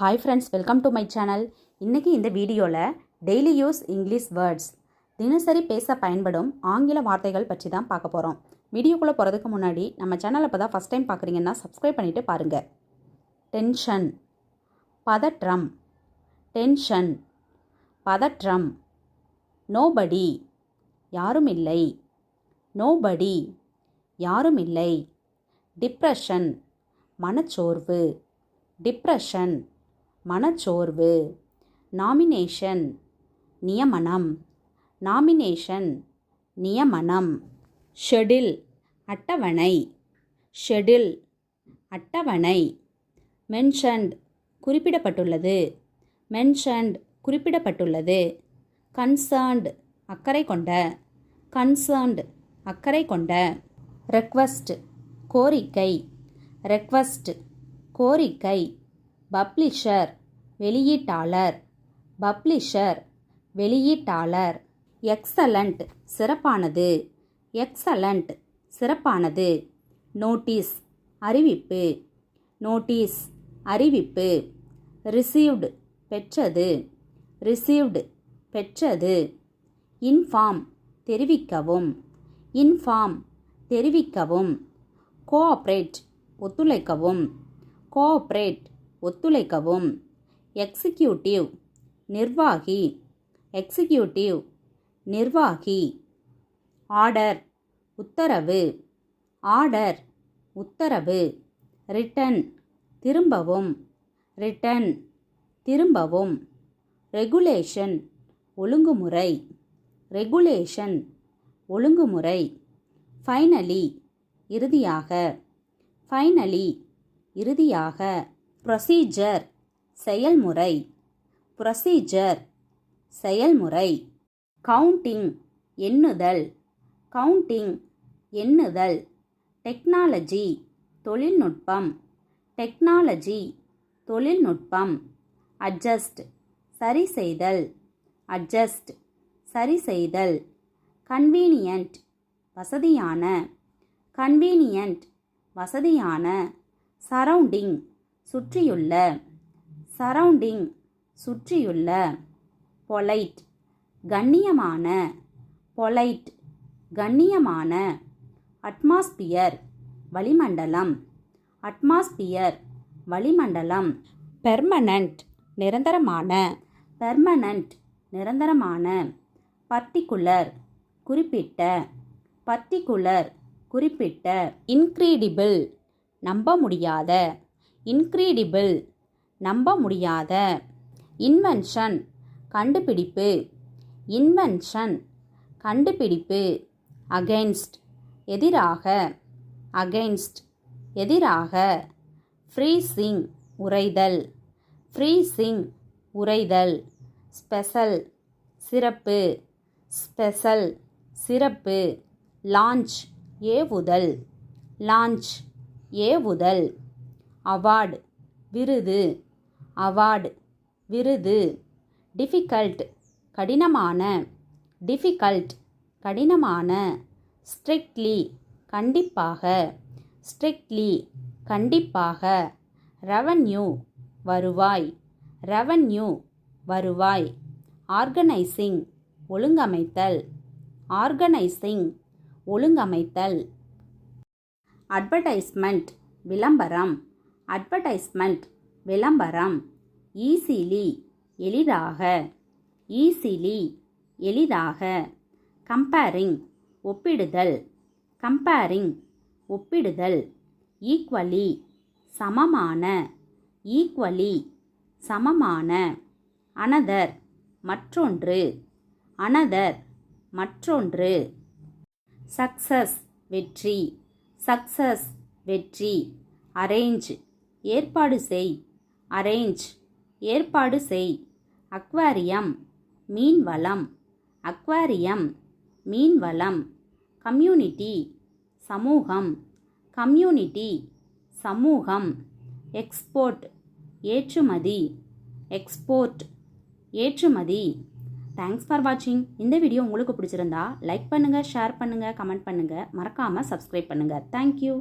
Hi friends, welcome to my channel. இன்றைக்கி இந்த வீடியோவில் டெய்லி யூஸ் இங்கிலீஷ் வேர்ட்ஸ், தினசரி பேச பயன்படும் ஆங்கில வார்த்தைகள் பற்றி தான் பார்க்க போகிறோம். வீடியோக்குள்ளே போகிறதுக்கு முன்னாடி நம்ம சேனலை இப்போ தான் ஃபஸ்ட் டைம் பார்க்குறீங்கன்னா சப்ஸ்கிரைப் பண்ணிவிட்டு பாருங்கள். டென்ஷன், பதற்றம். டென்ஷன், பதற்றம். நோபடி, யாரும் இல்லை. நோபடி, யாரும் இல்லை. டிப்ரெஷன், மனச்சோர்வு. டிப்ரெஷன், மனச்சோர்வு. நாமினேஷன், நியமனம். நாமினேஷன், நியமனம். ஷெடில், அட்டவணை. ஷெடில், அட்டவணை. மென்ஷன்ட், குறிப்பிடப்பட்டுள்ளது. மென்ஷன்ட், குறிப்பிடப்பட்டுள்ளது. கன்சர்ன்ட், அக்கறை கொண்ட. கன்சர்ன்ட், அக்கறை கொண்ட. ரெக்வஸ்ட், கோரிக்கை. ரெக்வஸ்ட், கோரிக்கை. பப்ளிஷர், வெளியீட்டாளர். பப்ளிஷர், வெளியீட்டாளர். எக்ஸலண்ட், சிறப்பானது. எக்ஸலண்ட், சிறப்பானது. நோட்டீஸ், அறிவிப்பு. நோட்டீஸ், அறிவிப்பு. ரிசீவ்டு, பெற்றது. ரிசீவ்டு, பெற்றது. இன்ஃபார்ம், தெரிவிக்கவும். இன்ஃபார்ம், தெரிவிக்கவும். கோஆப்ரேட், ஒத்துழைக்கவும். கோஆப்ரேட், ஒத்துழைக்கவும். எக்ஸிக்யூட்டிவ், நிர்வாகி. எக்ஸிக்யூட்டிவ், நிர்வாகி. ஆர்டர், உத்தரவு. ஆர்டர், உத்தரவு. ரிட்டன், திரும்பவும். ரிட்டன், திரும்பவும். ரெகுலேஷன், ஒழுங்குமுறை. ரெகுலேஷன், ஒழுங்குமுறை. ஃபைனலி, இறுதியாக. ஃபைனலி, இறுதியாக. ப்ரொசீஜர், செயல்முறை. ப்ரொசீஜர், செயல்முறை. கவுண்டிங், எண்ணுதல். கவுண்டிங், எண்ணுதல். டெக்னாலஜி, தொழில்நுட்பம். டெக்னாலஜி, தொழில்நுட்பம். அட்ஜஸ்ட், சரி செய்தல். அட்ஜஸ்ட், சரி செய்தல். கன்வீனியன்ட், வசதியான. கன்வீனியன்ட், வசதியான. சரவுண்டிங், சுற்றியுள்ள. சரவுண்டிங், சுற்றியுள்ள. பொலைட், கண்ணியமான. பொலைட், கண்ணியமான. அட்மாஸ்பியர், வளிமண்டலம். அட்மாஸ்பியர், வளிமண்டலம். பெர்மனண்ட், நிரந்தரமான. பெர்மனண்ட், நிரந்தரமான. பர்டிகுலர், குறிப்பிட்ட. பர்டிகுலர், குறிப்பிட்ட. இன்க்ரெடிபிள், நம்ப முடியாத. இன்க்ரெடிபிள், நம்ப முடியாத. இன்வென்ஷன், கண்டுபிடிப்பு. இன்வென்ஷன், கண்டுபிடிப்பு. அகெயின்ஸ்ட், எதிராக. அகெயின்ஸ்ட், எதிராக. ஃப்ரீசிங், உறைதல். ஃப்ரீசிங், உறைதல். ஸ்பெஷல், சிறப்பு. ஸ்பெஷல், சிறப்பு. லான்ச், ஏவுதல். லான்ச், ஏவுதல். அவார்டு, விருது. அவார்டு, விருது. டிஃபிகல்ட், கடினமான. டிஃபிகல்ட், கடினமான. ஸ்ட்ரிக்ட்லி, கண்டிப்பாக. ஸ்ட்ரிக்ட்லி, கண்டிப்பாக. ரெவன்யூ, வருவாய். ரெவன்யூ, வருவாய். ஆர்கனைசிங், ஒழுங்கமைத்தல். ஆர்கனைசிங், ஒழுங்கமைத்தல். அட்வர்டைஸ்மெண்ட், விளம்பரம். அட்வர்டைஸ்மெண்ட், விளம்பரம். ஈஸிலி, எளிதாக. ஈஸிலி, எளிதாக. கம்பேரிங், ஒப்பிடுதல். கம்பேரிங், ஒப்பிடுதல். ஈக்குவலி, சமமான. ஈக்குவலி, சமமான. அனதர், மற்றொன்று. அனதர், மற்றொன்று. சக்சஸ், வெற்றி. சக்சஸ், வெற்றி. அரேஞ்ச், ஏற்பாடு செய். அரேஞ்ச், ஏற்பாடு செய். அக்வாரியம், மீன்வளம். அக்வாரியம், மீன்வளம். கம்யூனிட்டி, சமூகம். கம்யூனிட்டி, சமூகம். எக்ஸ்போர்ட், ஏற்றுமதி. எக்ஸ்போர்ட், ஏற்றுமதி. தேங்க்ஸ் ஃபார் வாட்சிங். இந்த வீடியோ உங்களுக்கு பிடிச்சிருந்தா லைக் பண்ணுங்கள், ஷேர் பண்ணுங்கள், கமெண்ட் பண்ணுங்கள். மறக்காமல் சப்ஸ்கிரைப் பண்ணுங்கள். தேங்க்யூ.